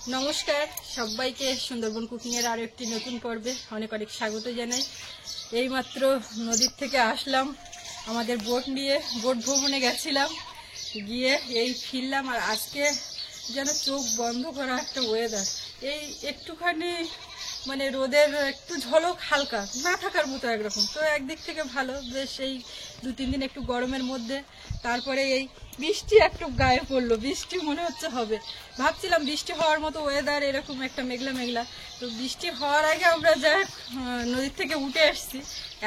নমস্কার সবাইকে সুন্দরবন কুকিং এর আরো একটি নতুন পর্বে অনেক অনেক স্বাগত জানাই। এইমাত্র নদীর থেকে আসলাম, আমাদের বোট নিয়ে বোট ভ্রমণে গেছিলাম, গিয়ে এই ফিরলাম। আর আজকে যেন চোখ বন্ধ করা একটা ওয়েদার, এই একটুখানি মানে রোদের একটু ঝলক হালকা না থাকার মতো একরকম। তো একদিক থেকে ভালো, বেশ এই 2-3 দিন একটু গরমের মধ্যে, তারপরে এই বৃষ্টি একটু গায়ে পড়লো, বৃষ্টি মনে হচ্ছে হবে। ভাবছিলাম বৃষ্টি হওয়ার মতো ওয়েদার, এরকম একটা মেঘলা মেঘলা। তো বৃষ্টি হওয়ার আগে আমরা যা নদীর থেকে উঠে এসছি,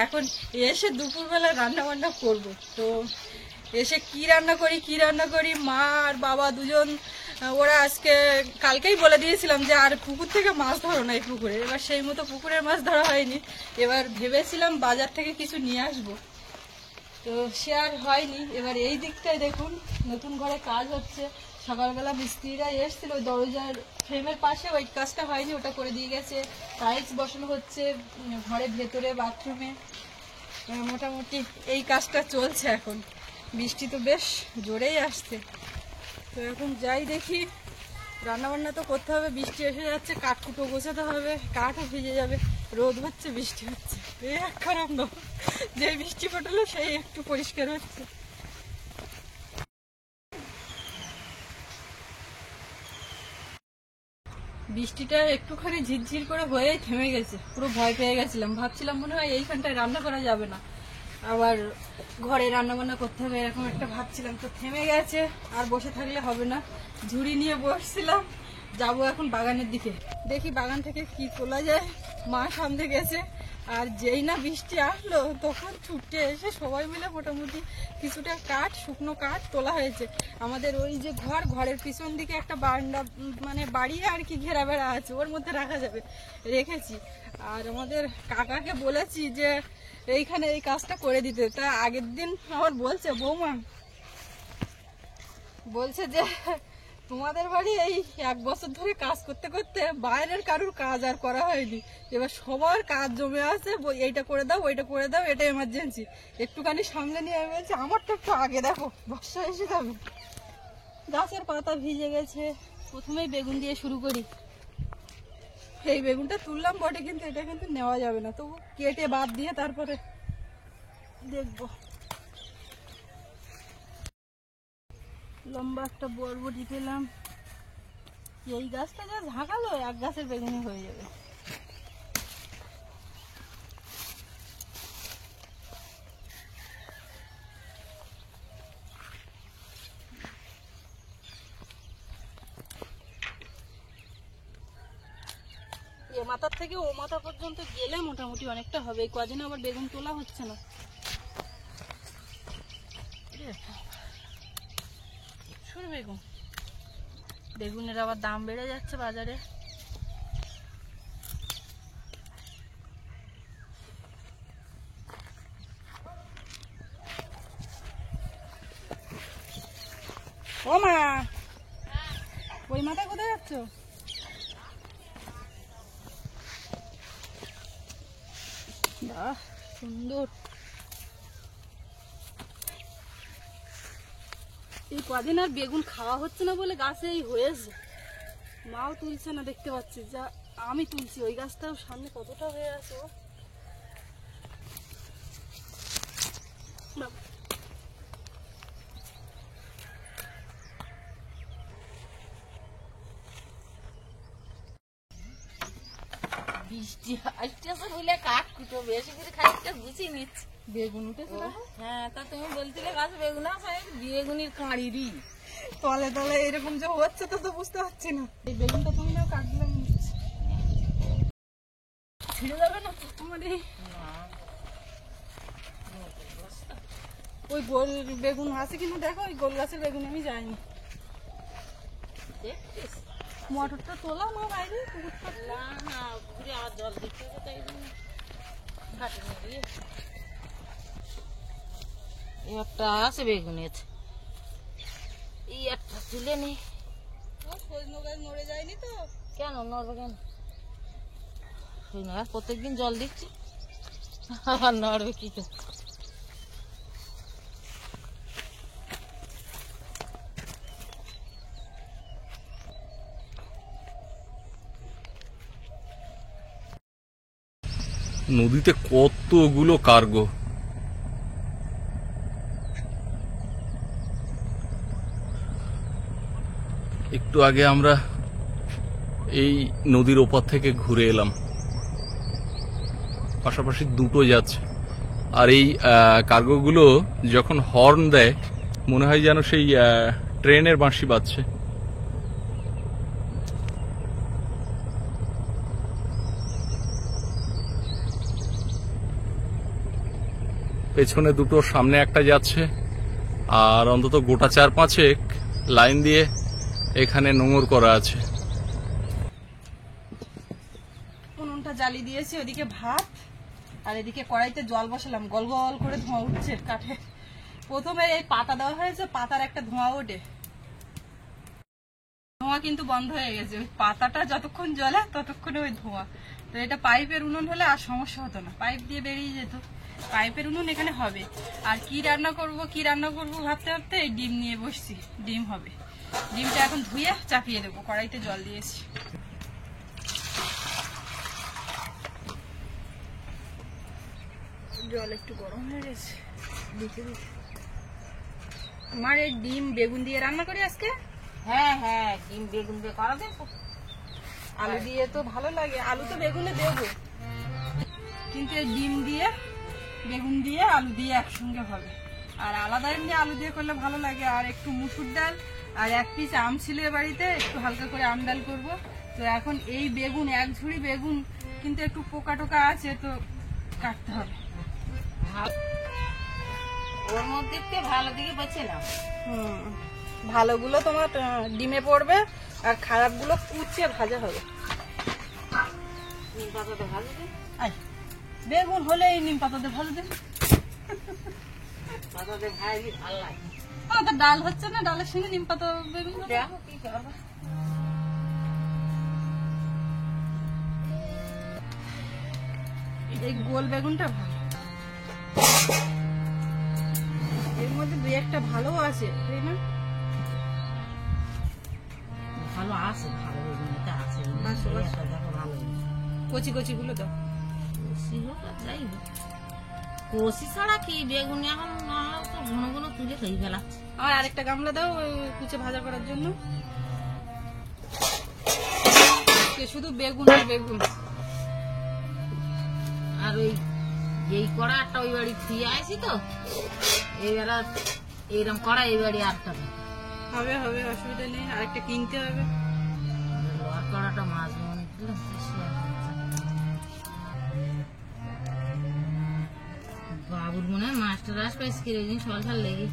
এখন এসে দুপুরবেলা রান্না বান্না করবো। তো এসে কি রান্না করি, মা আর বাবা দুজন, ওরা আজকে কালকেই বলে দিয়েছিলাম যে আর পুকুর থেকে মাছ ধরো না এই পুকুরে। এবার সেই মতো পুকুরের মাছ ধরা হয়নি, এবার ভেবেছিলাম বাজার থেকে কিছু নিয়ে আসবো, তো সে আর হয়নি। এবার এই দিকটায় দেখুন, নতুন ঘরে কাজ হচ্ছে। সকালবেলা মিস্ত্রিরা এসেছিল, ওই দরজার ফ্রেমের পাশে ওই কাজটা হয়নি, ওটা করে দিয়ে গেছে। টাইলস বসানো হচ্ছে ঘরের ভেতরে, বাথরুমে, মোটামুটি এই কাজটা চলছে এখন। বৃষ্টি তো বেশ জোরেই আসছে। তো এখন যাই দেখি, রান্নাবান্না তো করতে হবে, বৃষ্টি এসে যাচ্ছে, কাঠকুটো গোছাতে হবে, কাঠও ভিজে যাবে। রোদ হচ্ছে, বৃষ্টি হচ্ছে, এই এক খারাপ না, যে বৃষ্টি ফোটালো সেই একটু পরিষ্কার হচ্ছে। বৃষ্টিটা একটুখানি ঝিরঝির করে হয়েই থেমে গেছে, পুরো ভয় পেয়ে গেছিলাম, ভাবছিলাম মনে হয় এইখানটায় রান্না করা যাবে না, আবার ঘরে রান্না বান্না করতে হবে, এরকম একটা ভাবছিলাম। তো থেমে গেছে, আর বসে থাকলে হবে না। ঝুড়ি নিয়ে বসছিলাম, যাবো এখন বাগানের দিকে, দেখি বাগান থেকে কি তোলা যায়। মা সামনে গেছে, আর যেই না বৃষ্টি আসলো তখন ছুটে এসে সবাই মিলে মোটামুটি কিছুটা কাঠ, শুকনো কাঠ তোলা হয়েছে। আমাদের ওই যে ঘরের পিছন দিকে একটা বারান্দা, মানে বাড়ি আর কি, ঘেরা বেড়া আছে, ওর মধ্যে রাখা যাবে, রেখেছি। আর আমাদের কাকাকে বলেছি যে এইখানে এই কাজটা করে দিতে। তা আগের দিন আমার বলছে বৌমা, বলছে যে তোমাদের বাড়ি এই 1 বছর ধরে কাজ করতে করতে বাইরের কারুর কাজ আর করা হয়নি, এবার সবার কাজ জমে আছে, এইটা করে দাও ওইটা করে দাও, এটা এমার্জেন্সি, একটুখানি সামনে নিয়ে। আমি বলছি আমারটা একটু আগে দেখো, বর্ষা এসে যাবে। গাছের পাতা ভিজে গেছে। প্রথমেই বেগুন দিয়ে শুরু করি। এই বেগুনটা তুললাম বটে, কিন্তু এটা কিন্তু নেওয়া যাবে না, তবু কেটে বাদ দিয়ে তারপরে দেখবো। লম্বা একটা বরবটি পেলাম, এই গাছটা যা ঝাঁকালো, 1 গাছের বেগুনি হয়ে যাবে। এ মাথার থেকে ও মাথা পর্যন্ত গেলে মোটামুটি অনেকটা হবে। এই কদিনে আবার বেগুন তোলা হচ্ছে না। বেগুন, বেগুনের আবার দাম বেড়ে যাচ্ছে বাজারে। ও মা, ওই মাথা কোথায় যাচ্ছ? বাহ, সুন্দর। এই কদিন আর বেগুন খাওয়া হচ্ছে না বলে গাছে এই হয়েছে, মাও তুলছে না, দেখতে পাচ্ছি যা আমি তুলছি। ওই গাছটাও সামনে কতটা হয়ে আছে। ও বৃষ্টি আসতেছে বলে কাঠ কুটো বেশি করে খানিকটা গুছিয়ে নিচ্ছে। বেগুন উঠেছে? হ্যাঁ, তা তুমি বলছিলে গাছ বেগুন আছে, বেগুনির কাঁড়িরই তলে তলে এরকম যে হচ্ছে, তো বুঝতে পারছি না। এই বেগুনটা তুমি কাটলাম, ছিঁড়ে যাবে না তোমার? ওই গোল বেগুন আছে কিনা দেখো, ওই গোল গাছের বেগুন আমি যাইনি। মটরটা তোলা না বাইরে, পুকুরটা না, পুকুরে আবার জল দিতে হবে, তাই জন্য কাটিনি দিয়ে। একটা আছে বেগুনের, এই একটা তুলে নি। সজনো গাছ নড়ে যায়নি তো? কেন নড়বে কেন? সজনো গাছ প্রত্যেকদিন জল দিচ্ছি, আবার নড়বে কি করে? নদীতে কতগুলো কার্গো। একটু আগে আমরা এই নদীর ওপার থেকে ঘুরে এলাম, পাশাপাশি দুটো যাচ্ছে। আর এই কার্গোগুলো যখন হর্ন দেয় মনে হয় যেন সেই ট্রেনের বাঁশি বাজছে। পেছনে দুটো, সামনে একটা যাচ্ছে। আর অন্তত গোটা 4-5 লাইন দিয়ে এখানে নোঙর করা আছে। উনুনটা জ্বালি দিয়েছি, ওদিকে ভাত আর এদিকে কড়াইতে জল বসালাম। গল গল করে ধোঁয়া উঠছে কাঠে। প্রথমে এই পাতা দেওয়া হয়েছে, পাতার একটা ধোঁয়া ওঠে, ধোঁয়া কিন্তু বন্ধ হয়ে গেছে। ওই পাতাটা যতক্ষণ জ্বলে ততক্ষণে ওই ধোঁয়া। তো এটা পাইপের উনুন হলে আর সমস্যা হতো না, পাইপ দিয়ে বেরিয়ে যেত। পাইপের উনুন এখানে হবে। আর কি রান্না করব ভাবতে ভাবতে এই ডিম নিয়ে বসছি। ডিম হবে, ডিমটা এখন ধুয়ে চাপিয়ে দেবো। কড়াইতে জল দিয়েছি। জল একটু গরম হয়ে গেছে, দিতে দিতে। আমার এই ডিম বেগুন দিয়ে রান্না করি আজকে। হ্যাঁ হ্যাঁ, ডিম বেগুন দিয়ে করা দেব। আলু দিয়ে তো ভালো লাগে, আলু তো বেগুনে দেবো, কিন্তু এই ডিম দিয়ে বেগুন দিয়ে আলু দিয়ে একসঙ্গে হবে। আর আলাদা এমনি আলু দিয়ে করলে ভালো লাগে। আর একটু মুসুর ডাল আর 1 পিস আম ছিল বাড়িতে, একটু হালকা করে আম ডাল করবো। তো এখন এই বেগুন, 1 ঝুড়ি বেগুন কিন্তু একটু পোকা টোকা আছে, তো কাটতে হবে। ওর মধ্যে ভালো দিকে বেছে নাও। ভালোগুলো তোমার ডিমে পড়বে, আর খারাপগুলো কুচিয়ে ভাজা হবে। নিম পাতাতে ভালো দিন, বেগুন হলে এই নিম পাতাতে ভালো দিন। পাতাতে ভাজি ভালো লাগে। আমাদের ডাল হচ্ছে না, ডালের সঙ্গে নিম পাতা বেগুন দেখো কি করবো। এই গোল বেগুনটা ভালো, এর মধ্যে 2-1টা ভালো আছে, তাই না? ভালো আছে, ভালো বেগুনটা আছে। দেখো ভালো কচি কচি গুলো দাও। কষি হোক আর যাই হোক, কষি ছাড়া কি বেগুন এখন তো ঘন ঘন তুলে খেয়ে ফেলাচ্ছে। আর আরেকটা গামলা দাও কুচে ভাজা করার জন্য। শুধু বেগুন আর বেগুন। আর ওই এই কড়াটা ওই বাড়ি ফিরে আসি তো, এইবেলা এইরকম কড়া এই বাড়ি আটটা হবে হবে, অসুবিধা নেই। আরেকটা কিনতে হবে। লোহার কড়াটা মাছ মনে দিলাম। বাবুর মনে হয় মাস্টার আসবে স্কিরিং সকাল লেগে।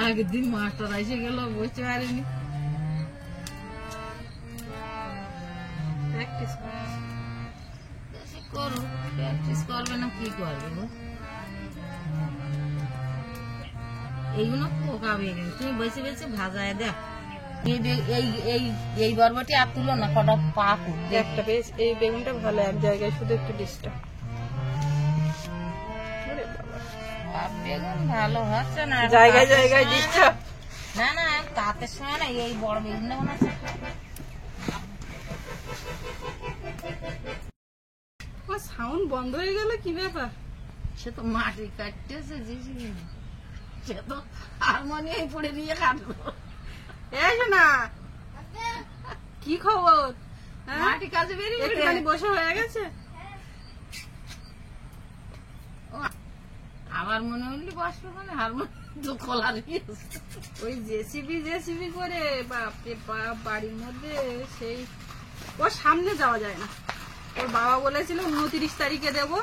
আগের দিন মাস্টার এসে গেল, বসতে পারিনি। প্র্যাকটিস করো, প্র্যাকটিস করবে না কি করবে গো? এইগুলো পোকা বেগুন তুমি বেছে বেছে ভাজায় দেখ। এই বরবটি আর তুলো না, কটা পাকু একটা বেশ। এই বেগুনটা ভালো, এক জায়গায় শুধু একটু ডিস্টার্ব। বেগুন ভালো হচ্ছে না, জায়গায় জায়গায় ডিস্টার্ব। না না, তাতে সময় না এই বড় বেগুনটা বানাচ্ছে। সাউন্ড বন্ধ হয়ে গেল, কি ব্যাপার? সে তো মাটি কাটতেছে, সে তো হারমোনিয়াম পড়ে দিয়ে কাটলো। না কি খবর? মাটি কাজে বেরিয়ে বসে হয়ে গেছে। আবার মনে হলি বসবে, মানে হারমোনিয়াম খোলা ওই জেসিবি করে বাপরে বাপ, বাড়ির মধ্যে সেই ওর সামনে যাওয়া যায় না। ওর বাবা বলেছিল 29 তারিখে দেবো,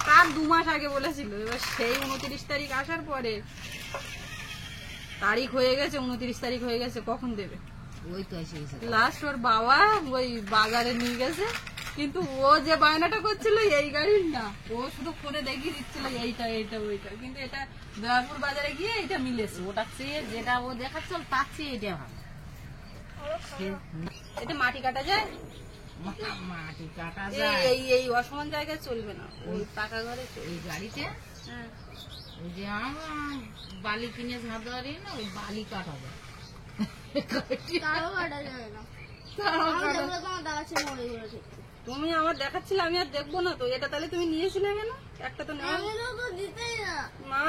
তার 2 মাস আগে বলেছিল। এবার সেই 29 তারিখ আসার পরে তারিখ হয়ে গেছে, 29 তারিখ হয়ে গেছে, কখন দেবে? ওই তো এসে লাস্ট ওর বাবা ওই বাজারে নিয়ে গেছে, কিন্তু ও যে বায়নাটা করছিল এই গাড়ির না, ও শুধু ফোনে দেখিয়ে দিচ্ছিল এইটা এইটা ওইটা, কিন্তু এটা দয়াপুর বাজারে গিয়ে এটা মিলেছে। ওটা চেয়ে যেটা ও দেখাচ্ছিল তার চেয়ে এটা ভালো। এটা মাটি কাটা যায়, মাটি কাটা এই অসমান জায়গায় চলবে না, ওই পাকা ঘরে এই গাড়িতে। ওই যে আমার বালি কিনে ঝাঁপ দেওয়ার না, ওই বালি কাটা যায়। তুমি আমার দেখাচ্ছিলে, আমি আর দেখবো না তো। এটা তাহলে তুমি নিয়েছিলে কেন? একটা তো নেওয়া মা।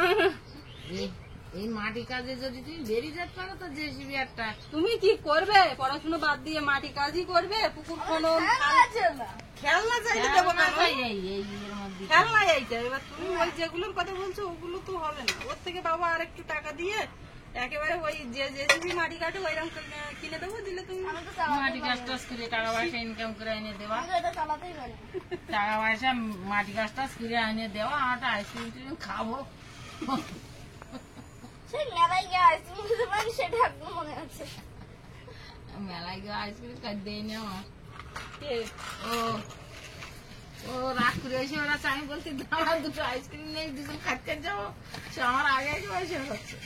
এই মাটি কাজে যদি তুমি বেরিয়ে যেতে পারো তো জেসিবি একটা। তুমি কি করবে? পড়াশোনা বাদ দিয়ে মাটি কাজই করবে? পুকুর খনন খেলনা চাইলে দেবো কেন? খেলনা এইটা। এবার তুমি ওই যেগুলোর কথা বলছো ওগুলো তো হবে না। ওর থেকে বাবা আর একটু টাকা দিয়ে একেবারে ওই যে জেসিবি মাটি কাটে ওইরকম কিনে দেবো, দিলে তুমি মাটি গাছ টাছ করে টাকা পয়সা ইনকাম করে এনে দেওয়া, টাকা পয়সা মাটি গাছ টাছ করে এনে দেওয়া, আর একটা আইসক্রিম টিম খাবো। মেলায় গিয়ে আইসক্রিম কাট দিয়ে নেওয়া। ও রাগ করে এসে ওরা চাই বলছি দাঁড়া দুটো আইসক্রিম নেই, দুজন খাটতে যাবো। সে আমার আগে এসে বসে হচ্ছে।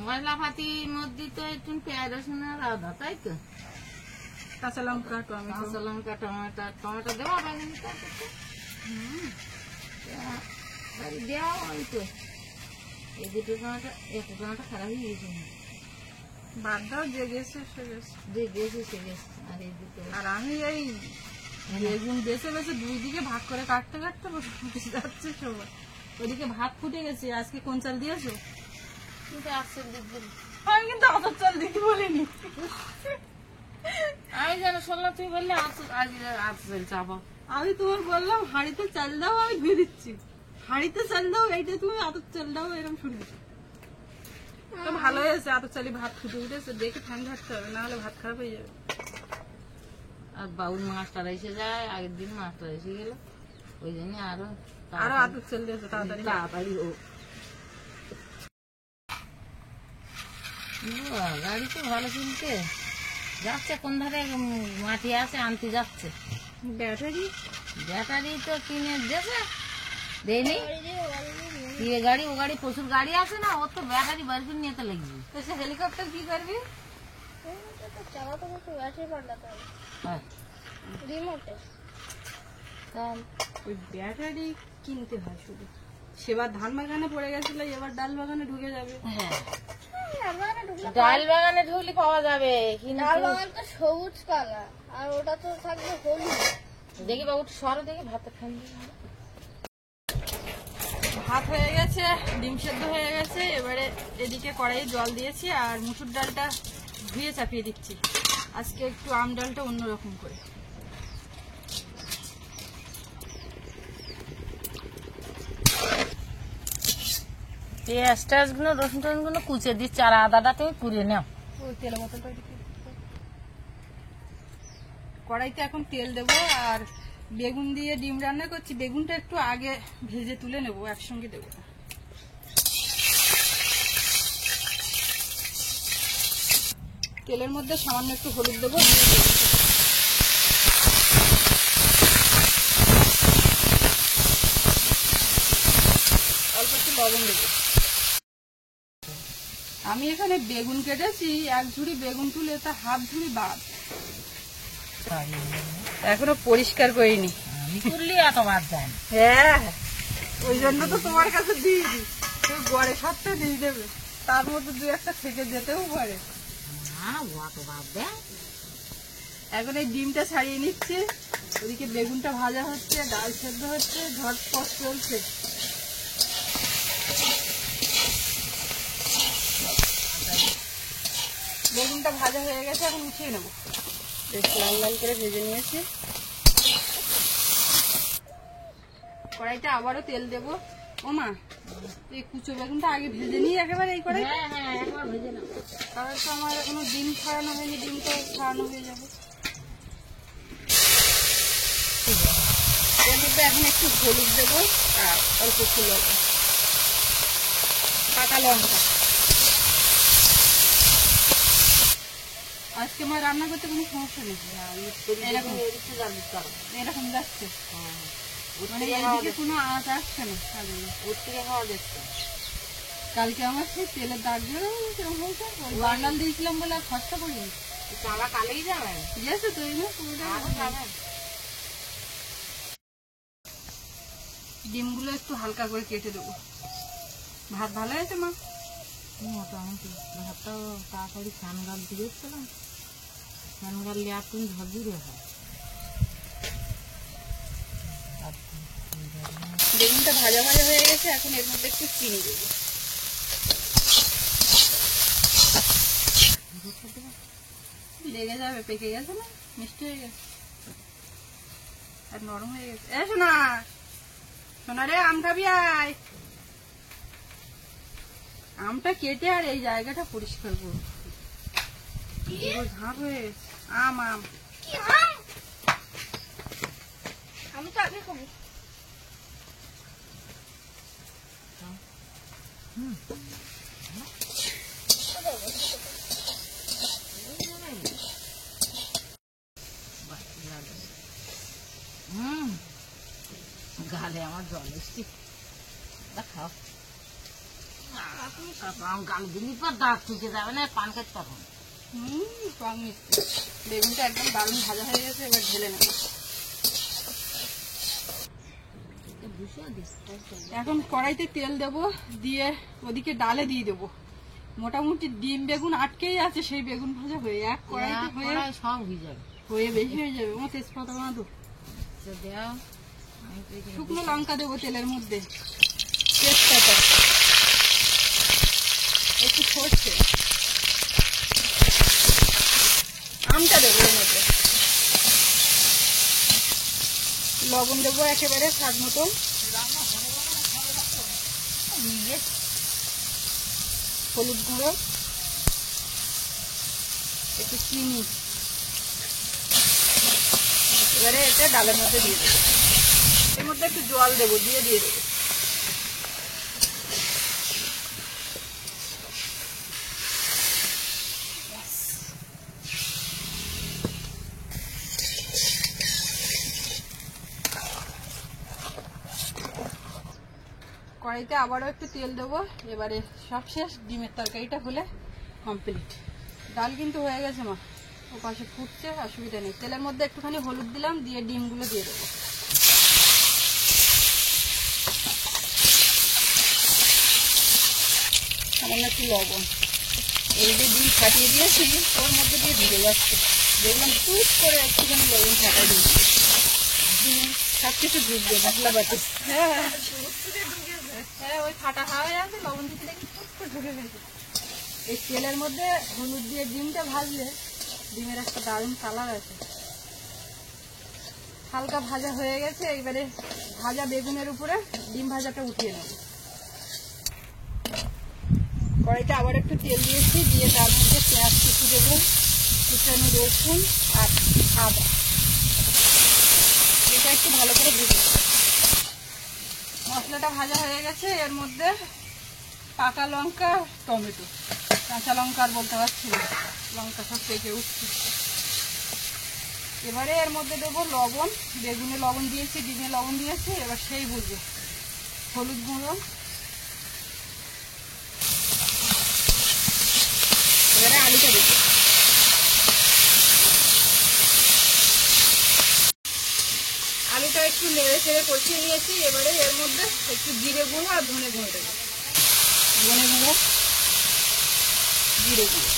মশলাপাতির মধ্যে তো একটু পেঁয়াজ রসুনের আদা, তাই তো? কাঁচা লঙ্কা, টমেটো, কাঁচা লঙ্কা, টমেটো দেওয়া বেগুন দেওয়া। ওই তো এই দুটো টমেটো, একটা টমেটো খারাপ হয়ে গেছে। বাদ দাও, যে গেছে সে গেছে। যে গেছে সে গেছে। আর এই দুটো, আর আমি এই বেগুন বেছে বেছে দুই দিকে ভাগ করে কাটতে কাটতে বসে যাচ্ছে সবাই। ওদিকে ভাত ফুটে গেছে। আজকে কোন চাল দিয়েছো? কিন্তু আসছে দিদি, আমি কিন্তু আতপ চাল দিতে বলিনি। আমি যেন শুনলাম তুমি বললে আজ চাল চাপা। আমি তোমার বললাম হাঁড়িতে চাল দাও, আমি ধুয়ে দিচ্ছি। হাঁড়িতে চাল দাও, এইটা তুমি আতপ চাল দাও, এরকম শুনে দিচ্ছি। তো ভালো হয়েছে, আতপ চালি ভাত ফুটে উঠেছে। দেখে ঠান্ডা হাঁটতে হবে, না হলে ভাত খারাপ হয়ে যাবে। আর বাবুর মাস্টার এসে যায়, আগের দিন মাস্টার এসে গেল, ওই জন্য আরো আরো আতপ চাল দিয়েছে তাড়াতাড়ি। তাড়াতাড়ি ও গাড়ি তো ভালো কিনতে যাচ্ছে। কোন ধারে মাটি আছে আনতে যাচ্ছে। ব্যাটারি ব্যাটারি তো কিনে দেবে, দেয়নি। এ গাড়ি ও গাড়ি প্রচুর গাড়ি আছে না, ওর তো ব্যাটারি বার করে নিতে লাগবে। তো সে হেলিকপ্টার কি করবি? হ্যাঁ, ওই ব্যাটারি কিনতে হয় শুধু। সেবার ধান বাগানে পড়ে গেছিল, এবার ডাল বাগানে ঢুকে যাবে। হ্যাঁ, ডাল বাগানে ঢুকলে পাওয়া যাবে, কিন্তু সবুজ কালার আর ওটা তো থাকবে হলুদ। দেখি বাবু সরো, দেখি ভাত খান। ভাত হয়ে গেছে, ডিম সেদ্ধ হয়ে গেছে। এবারে এদিকে কড়াই জল দিয়েছি আর মুসুর ডালটা ধুয়ে চাপিয়ে দিচ্ছি। আজকে একটু আম ডালটা অন্যরকম করে। পেঁয়াজ টাজ গুলো, রসুন টসুন গুলো কুচে দিচ্ছি, আর আদাটা তুমি পুড়ে নাও। ওই তেল বোতলটা কড়াইতে এখন তেল দেবো আর বেগুন দিয়ে ডিম রান্না করছি। বেগুনটা একটু আগে ভেজে তুলে নেবো, একসঙ্গে দেবো না। তেলের মধ্যে সামান্য একটু হলুদ দেবো, অল্প একটু লবণ দেবো। আমি এখানে বেগুন কেটেছি, এক ঝুড়ি বেগুন তুলে তা হাফ ঝুড়ি বাদ, এখনো পরিষ্কার করিনি। আমি করলে এত বাদ যায় না। হ্যাঁ, ওই জন্য তো তোমার কাছে দিয়ে দিই, তুমি গড়ে সাতটা দিয়ে দেবে, তার মধ্যে দু একটা থেকে যেতেও পারে। না, অত বাদ দেয়। এখন এই ডিমটা ছাড়িয়ে নিচ্ছে, ওদিকে বেগুনটা ভাজা হচ্ছে, ডাল সেদ্ধ হচ্ছে, ঝটপট চলছে। বেগুনটা ভাজা হয়ে গেছে, এখন উঠিয়ে নেবো। বেশ লাল লাল করে ভেজে নিয়েছি। কড়াইতে আবারও তেল দেবো। ও মা, এই কুচো বেগুনটা আগে ভেজে নিই একেবারে এই কড়াই। হ্যাঁ হ্যাঁ, একবার ভেজে নাও। তাহলে তো আমার এখনো ডিম ছাড়ানো হয়নি, ডিমটা ছাড়ানো হয়ে যাবে। এর মধ্যে এখন একটু হলুদ দেবো আর অল্প একটু লবণ, কাঁচা লঙ্কা। আজকে আমার রান্না করতে কোনো সমস্যা নেই, এরকম এরকম যাচ্ছে, মানে এদিকে কোনো আঁচ আসছে না। ওর থেকে খাওয়া দেখছে। কালকে আমার সেই তেলের দাগ দিয়ে কিরকম হয়েছে, বান্ডাল দিয়েছিলাম বলে আর খরচা করিনি। চালা কালেই যাবেন, গেছে তো এই না পুরোটা। ডিমগুলো একটু হালকা করে কেটে দেবো। ভাত ভালো হয়েছে মা? মোটামুটি ভাতটাও তাড়াতাড়ি ফ্যান গাল দিয়েছিলাম, ফ্যান গাল লিয়ে তুমি ঝরঝরে হয়। বেগুনটা ভাজা ভাজা হয়ে গেছে, এখন এর মধ্যে একটু চিনি দেবো। লেগে যাবে, পেকে গেছে না, মিষ্টি হয়ে গেছে আর নরম হয়ে গেছে। এ সোনা, সোনা রে, আম খাবি আয়। আমটা কেটে আর এই জায়গাটা পরিষ্কার করবো, ঝাঁপ হয়ে গেছে। আম আম আমি তো আগে খাবো। গালে আমার জল এসছি, খাও। গাল দিলি পর দাঁত চুকে যাবে না, পান খাচ্ছে তখন। কম মিষ্টি। বেগুনটা একদম দারুণ ভাজা হয়ে গেছে, এবার ঢেলে নেব। এখন কড়াইতে তেল দেব, দিয়ে ওদিকে ডালে দিয়ে দেবো। মোটামুটি ডিম বেগুন আটকেই আছে, সেই বেগুন ভাজা হয়ে এক কড়াইতে হয়ে সব হয়ে যাবে, হয়ে বেশি হয়ে যাবে। আমার তেজপাতা বাঁধো, দেও। শুকনো লঙ্কা দেবো তেলের মধ্যে, তেজপাতা, একটু সরষে, আমটা দেবো এর মধ্যে, লবণ দেবো একেবারে স্বাদ মতো, হলুদ গুঁড়ো, একটু চিনি, এবারে এটা ডালের মধ্যে দিয়ে দেবো। এর মধ্যে একটু জল দেবো, দিয়ে দেবো। কড়াইতে আবারও একটু তেল দেবো। এবারে সব শেষ, ডিমের তরকারিটা হলে কমপ্লিট। ডাল কিন্তু হয়ে গেছে মা, ও পাশে ফুটছে, অসুবিধা নেই। তেলের মধ্যে একটুখানি হলুদ দিলাম, দিয়ে ডিমগুলো দিয়ে দেবো। সামান্য একটু লবণ, এই যে ডিম ফাটিয়ে দিয়েছি ওর মধ্যে দিয়ে ঢুকে যাচ্ছে, দেখলাম টুক করে একটুখানি লবণ ফাটা দিয়েছি, সব কিছু ঢুকবে মশলা বাটি। হ্যাঁ হ্যাঁ, ওই ফাটা হয়ে আছে, লবণ দিতে দেখি টুক করে ঢুকে গেছে। এই তেলের মধ্যে হলুদ দিয়ে ডিমটা ভাজলে ডিমের একটা দারুণ কালার আছে। হালকা ভাজা হয়ে গেছে, এবারে ভাজা বেগুনের উপরে ডিম ভাজাটা উঠিয়ে নেব। কড়াইতে আবার একটু তেল দিয়েছি, দিয়ে তার মধ্যে পেঁয়াজ কুচি দেবো, কুচানো রসুন আর আদা, এটা একটু ভালো করে ভেজে দেবো। মশলাটা ভাজা হয়ে গেছে, এর মধ্যে পাকা লঙ্কা, টমেটো, কাঁচা লঙ্কা আর বলতে পারছি না, লঙ্কা সব পেকে উঠছে। এবারে এর মধ্যে দেবো লবণ, বেগুনে লবণ দিয়েছি, ডিমে লবণ দিয়েছি, এবার সেই বুঝবে হলুদ গুঁড়ো, এবারে আলুটা দেবো। আলুটা একটু নেড়ে চেড়ে কষিয়ে নিয়েছি, এবারে এর মধ্যে একটু জিরে গুঁড়ো আর ধনে গুঁড়ো দেবো, ধনে গুঁড়ো, জিরে গুঁড়ো,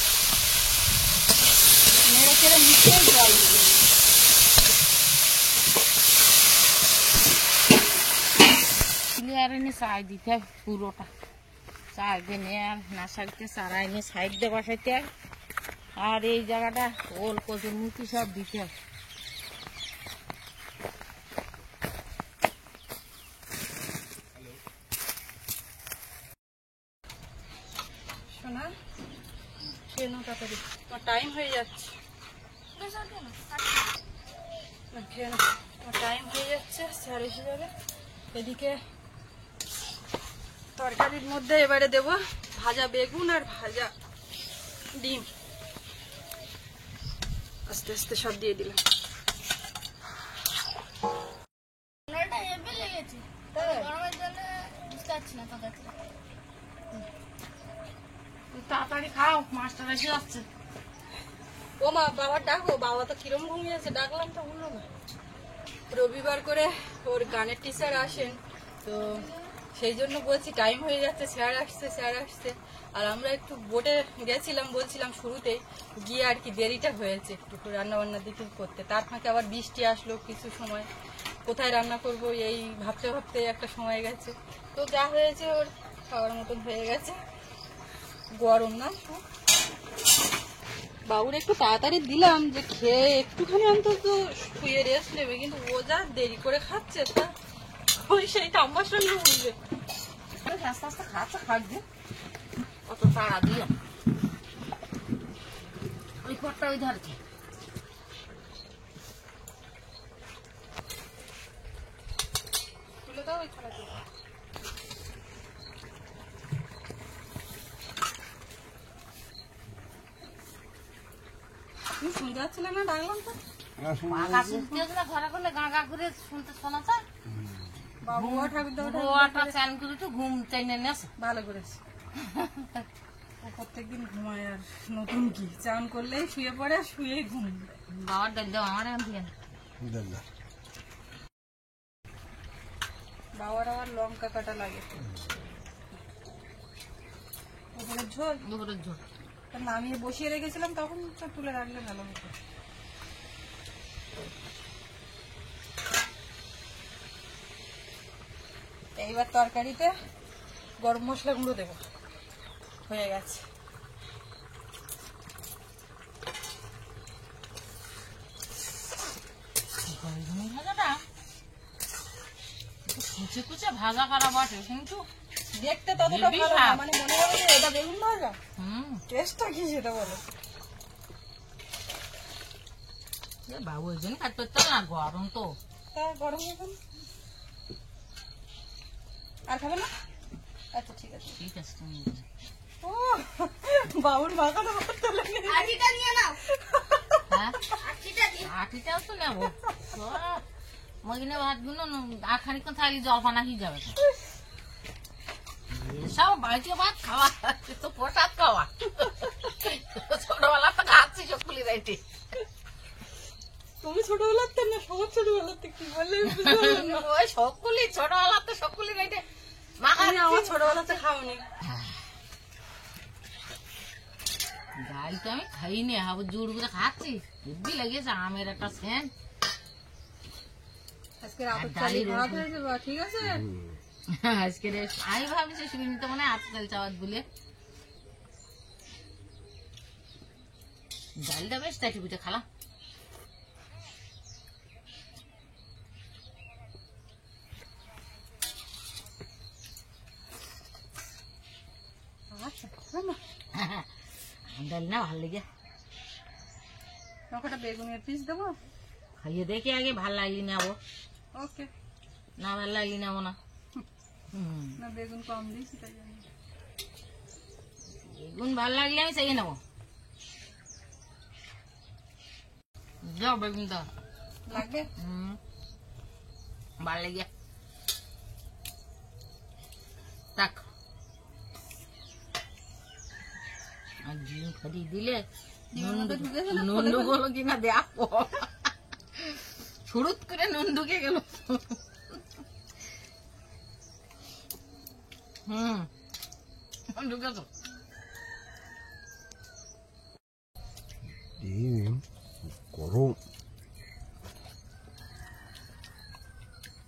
নেড়ে চেড়ে মিশিয়ে জল দেবো। আর এনে চাই দিতে হবে পুরোটা, চাই দিয়ে আর না শাকতে চারা এনে সাইড দিয়ে বসাইতে হবে, আর এই জায়গাটা ওল কচুর মুখি সব দিতে হবে। শোনা, খেয়ে নাও তাড়াতাড়ি, তোমার টাইম হয়ে যাচ্ছে। না, খেয়ে নাও, তোমার টাইম হয়ে যাচ্ছে, স্যার এসে যাবে। এদিকে তরকারির মধ্যে এবারে দেবো ভাজা বেগুন আর ভাজা ডিম, আস্তে আস্তে সব দিয়ে দিলাম। ঠান্ডাটা হেভি লেগেছে, গরমের জন্য বুঝতে পারছি না তরকারি। তাড়াতাড়ি খাও, মাছটা বেশি যাচ্ছে। ও মা, বাবার ডাকো, বাবা তো কিরম ঘুমিয়ে আছে, ডাকলাম তো বললো না। রবিবার করে ওর গানের টিচার আসেন, তো সেই জন্য বলছি টাইম হয়ে যাচ্ছে, স্যার আসছে স্যার আসছে। আর আমরা একটু বোটে গেছিলাম, বলছিলাম শুরুতেই, গিয়ে আর কি দেরিটা হয়েছে একটু রান্না বান্নার দিকে করতে। তার ফাঁকে আবার বৃষ্টি আসলো কিছু সময়, কোথায় রান্না করব এই ভাবতে ভাবতে একটা সময় গেছে। তো যা হয়েছে ওর খাওয়ার মতন হয়ে গেছে। গরম না, বাবুর একটু তাড়াতাড়ি দিলাম যে খেয়ে একটুখানি অন্তত শুয়ে রেস্ট নেবে, কিন্তু ও যা দেরি করে খাচ্ছে তা ওই সেই ঠাম্মার সঙ্গে উঠবে। আস্তে আস্তে খাচ্ছে, খাচ্ছে অত তাড়া দিও। ওই খড়টা ওই ধারে থাক। তুলে দাও ওই থালাতে। তুমি শুনতে পাচ্ছিলে না ডাকলাম তো? পাকা শুনতে না ঘরে করলে গাঁগা করে শুনতে শোনাতে। বাবু ঠাকুর দাও বউটা চান করে একটু ঘুম চাইনে নেছে। ভালো করেছে। ও প্রত্যেকদিন ঘুমায়, আর নতুন কি চান করলেই শুয়ে পড়ে, শুয়ে ঘুম। বাবার ডাল দাও আমার এখন দিয়ে। বাবার আবার লঙ্কা কাটা লাগে। ওখানে ঝোল দুপুরের ঝোল। তা নামিয়ে বসিয়ে রেখেছিলাম, তখন তো তুলে রাখলে ভালো হতো। এইবার তরকারিতে গরম মশলা গুঁড়ো দেবো। হয়ে গেছে। বেগুনি ভাজাটা কুচে কুচে ভাজা করা বটে, কিন্তু দেখতে ততটা হেবি ভালো না, স্বাদ। মানে মনে হবে যে এটা বেগুন ভাজা। টেস্টটা কি সেটা বলো। বাবু ওই জন্য কাটতে পারতাম না, গরম তো। তা গরম এখন আর খাবে না? আচ্ছা ঠিক আছে। ঠিক আছে তুমি ও বাবুর মাখানো করতে লাগে। আটিটা নিয়ে নাও, হ্যাঁ আটিটা দিয়ে। আটিটাও তো নেবো। মগিনে ভাতগুলো আর খানিক্ষণ থাকলে জলপানা কি যাবে। এসব বাড়িতে ভাত খাওয়া তো প্রসাদ খাওয়া। ছোটবেলা তো খাচ্ছি সকলি রাইতে। তুমি ছোটবেলার তো না, সবার ছোটবেলার তো কি বললে বুঝতে পারলাম না। ওই সকলি ছোটবেলা তো সকলি রাইতে মাখা। আমি আমার ছোটবেলাতে খাওনি। ডাল তো আমি খাইনি, হাবু জোর করে খাচ্ছি। হেব্বি লেগেছে আমের একটা সেন্ট। আজকে রাতের চালি ভাত হয়েছে বা ঠিক আছে। আজকে আমি ভাবছি সুমিন তো মনে হয় আজকাল চাওয়াত বলে ডালটা বেশ টাইটি পিঠে খালা। আচ্ছা না, ডাল না ভাল লেগে একটা বেগুনের পিস দেবো। খাইয়ে দেখি আগে ভাল লাগলি নেবো, ওকে। না ভাল লাগলি নেবো না। না বেগুন কম দিয়েছি তাই জানি। বেগুন ভাল লাগলে আমি চাইয়ে নেবো। যাও বেগুন দাও। লাগবে? ভাল লেগে থাক। আর ডিম খাদি দিলে নুন ঢুকলো কিনা দেখো। ছুড়ুত করে নুন ঢুকে গেল। ঢুকেছ গরম।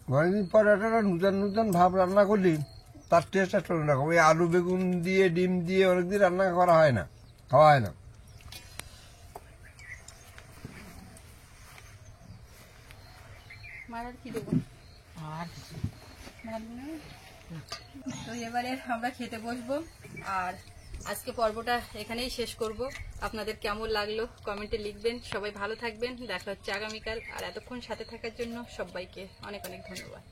কয়েকদিন পর একটা নূতন নূতন ভাব রান্না করলি তার টেস্ট একটা অন্যরকম। ওই আলু বেগুন দিয়ে ডিম দিয়ে অনেকদিন রান্না করা হয় না, খাওয়া হয় না। মারার কি দেবো? আর তো এবারে আমরা খেতে বসবো, আর আজকে পর্বটা এখানেই শেষ করব। আপনাদের কেমন লাগলো কমেন্টে লিখবেন। সবাই ভালো থাকবেন, দেখা হচ্ছে আগামীকাল। আর এতক্ষণ সাথে থাকার জন্য সবাইকে অনেক অনেক ধন্যবাদ।